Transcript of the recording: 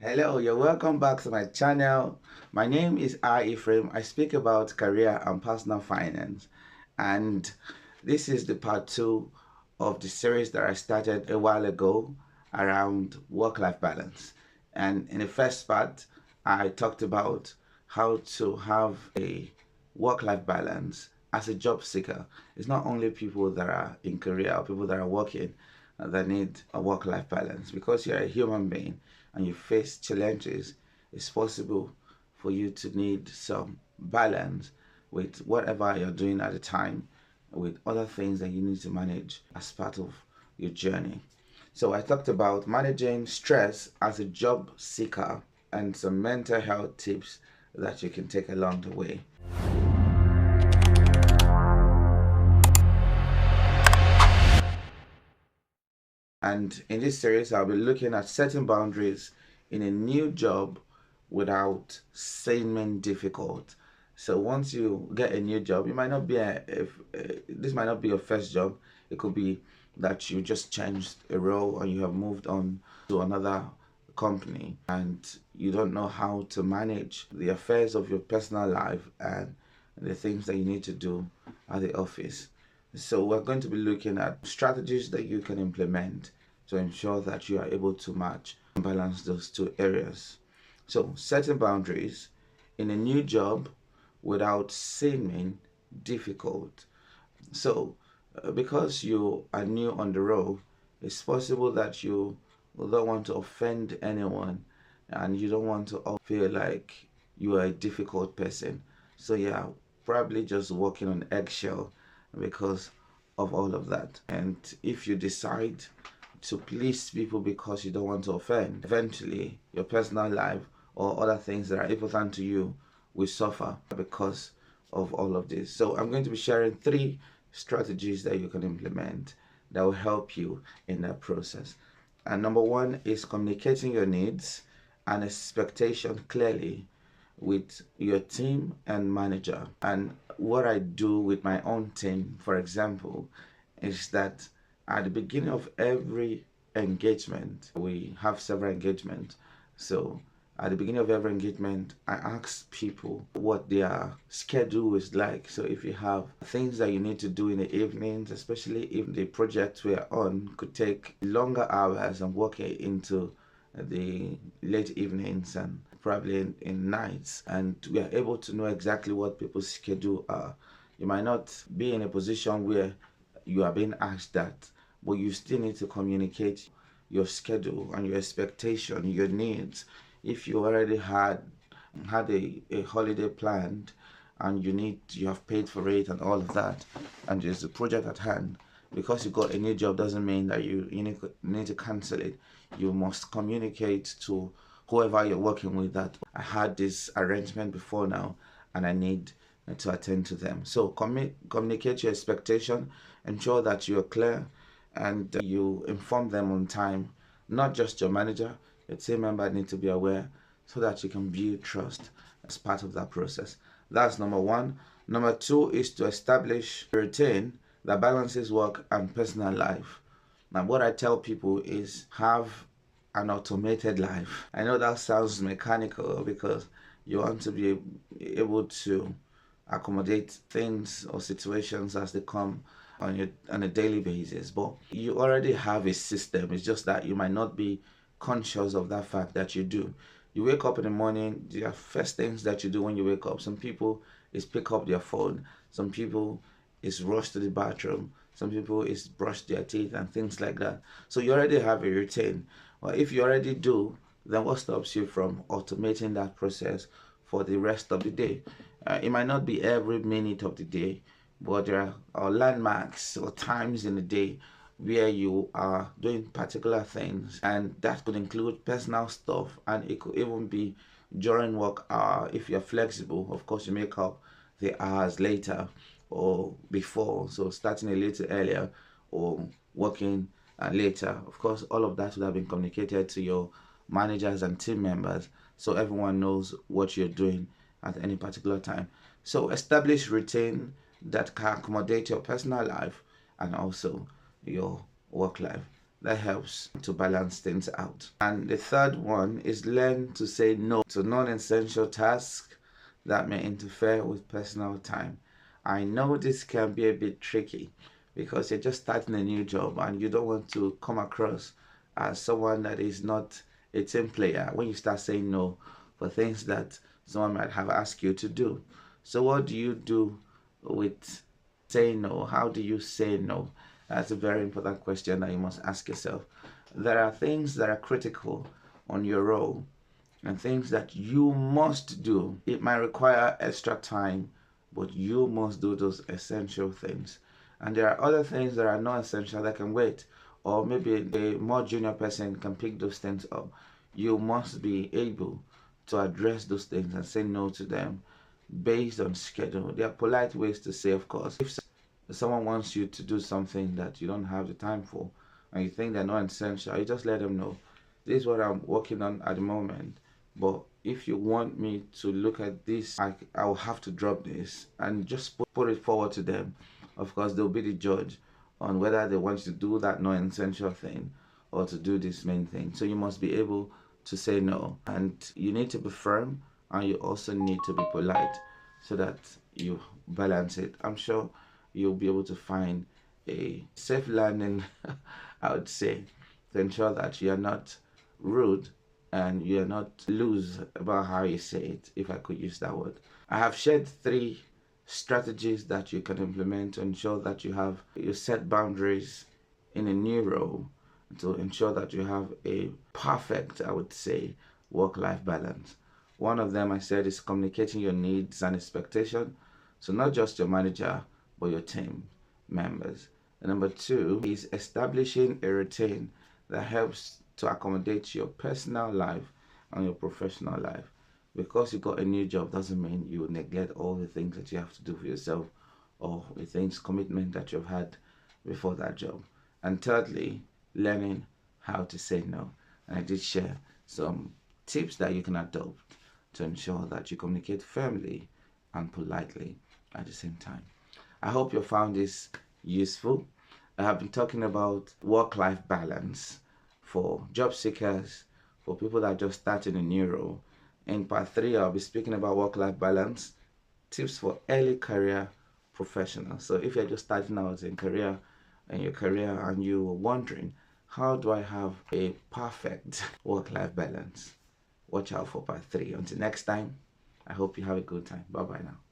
Hello, you're welcome back to my channel. My name is Ephraim. I speak about career and personal finance, and this is the part 2 of the series that I started a while ago around work-life balance. And in the first part, I talked about how to have a work-life balance as a job seeker. It's not only people that are in career or people that are working that need a work-life balance. Because you're a human being and you face challenges, it's possible for you to need some balance with whatever you're doing at the time, with other things that you need to manage as part of your journey. So I talked about managing stress as a job seeker and some mental health tips that you can take along the way. And in this series, I'll be looking at setting boundaries in a new job without seeming difficult. So once you get a new job, it might not be this might not be your first job. It could be that you just changed a role and you have moved on to another company and you don't know how to manage the affairs of your personal life and the things that you need to do at the office. So we're going to be looking at strategies that you can implement to ensure that you are able to match and balance those two areas. So setting boundaries in a new job without seeming difficult. So because you are new on the role, it's possible that you don't want to offend anyone and you don't want to feel like you are a difficult person. So yeah, probably just walking on eggshell because of all of that. And if you decide to please people because you don't want to offend, eventually your personal life or other things that are important to you will suffer because of all of this. So I'm going to be sharing 3 strategies that you can implement that will help you in that process. And number 1 is communicating your needs and expectation clearly with your team and manager. And what I do with my own team, for example, is that at the beginning of every engagement, we have several engagements. So at the beginning of every engagement, I ask people what their schedule is like. So if you have things that you need to do in the evenings, especially if the project we're on could take longer hours and work it into the late evenings and probably in nights, and we are able to know exactly what people's schedule are. You might not be in a position where you are being asked that, but you still need to communicate your schedule and your expectation, your needs. If you already had a holiday planned and you have paid for it and all of that, and there's a project at hand, because you got a new job doesn't mean that you need to cancel it. You must communicate to whoever you're working with that I had this arrangement before now and I need to attend to them. So communicate your expectation, ensure that you are clear and you inform them on time. Not just your manager, your team member need to be aware so that you can build trust as part of that process. That's number 1. Number 2 is to establish a routine that balances work and personal life. Now, what I tell people is have an automated life. I know that sounds mechanical because you want to be able to accommodate things or situations as they come on a daily basis, but you already have a system. It's just that you might not be conscious of that fact that you do. You wake up in the morning, the first things that you do when you wake up, some people is pick up their phone, some people is rush to the bathroom, some people is brush their teeth and things like that. So you already have a routine. Well, if you already do, then what stops you from automating that process for the rest of the day? It might not be every minute of the day, but there are landmarks or times in the day where you are doing particular things, and that could include personal stuff, and it could even be during work hour. If you're flexible, of course, you make up the hours later or before, so starting a little earlier or working later. Of course, all of that would have been communicated to your managers and team members so everyone knows what you're doing at any particular time. So establish routine that can accommodate your personal life and also your work life. that helps to balance things out. And the third one is learn to say no to non-essential tasks that may interfere with personal time. I know this can be a bit tricky because you're just starting a new job and you don't want to come across as someone that is not a team player when you start saying no for things that someone might have asked you to do. So what do you do with saying no? How do you say no? That's a very important question that you must ask yourself. There are things that are critical on your role and things that you must do. It might require extra time, but you must do those essential things. And there are other things that are not essential that can wait, or maybe a more junior person can pick those things up. You must be able to address those things and say no to them based on schedule. There are polite ways to say, of course, if someone wants you to do something that you don't have the time for and you think they're not essential, you just let them know, this is what I'm working on at the moment, but if you want me to look at this, I will have to drop this, and just put it forward to them. Of course, they'll be the judge on whether they want you to do that non-essential thing or to do this main thing. So you must be able to say no, and you need to be firm, and you also need to be polite so that you balance it. I'm sure you'll be able to find a safe landing, I would say, to ensure that you are not rude and you're not loose about how you say it, if I could use that word. I have shared 3 strategies that you can implement to ensure that you set boundaries in a new role, to ensure that you have a perfect, I would say, work-life balance. One of them I said is communicating your needs and expectation. So not just your manager, but your team members. And number 2 is establishing a routine that helps to accommodate your personal life and your professional life. Because you got a new job doesn't mean you neglect all the things that you have to do for yourself or the things, commitment that you've had before that job. And thirdly, learning how to say no. And I did share some tips that you can adopt to ensure that you communicate firmly and politely at the same time. I hope you found this useful. I have been talking about work-life balance for job seekers, for people that just started a new role. In part 3, I'll be speaking about work-life balance, tips for early career professionals. So if you're just starting out in your career and you're wondering, how do I have a perfect work-life balance? Watch out for part 3. Until next time, I hope you have a good time. Bye-bye now.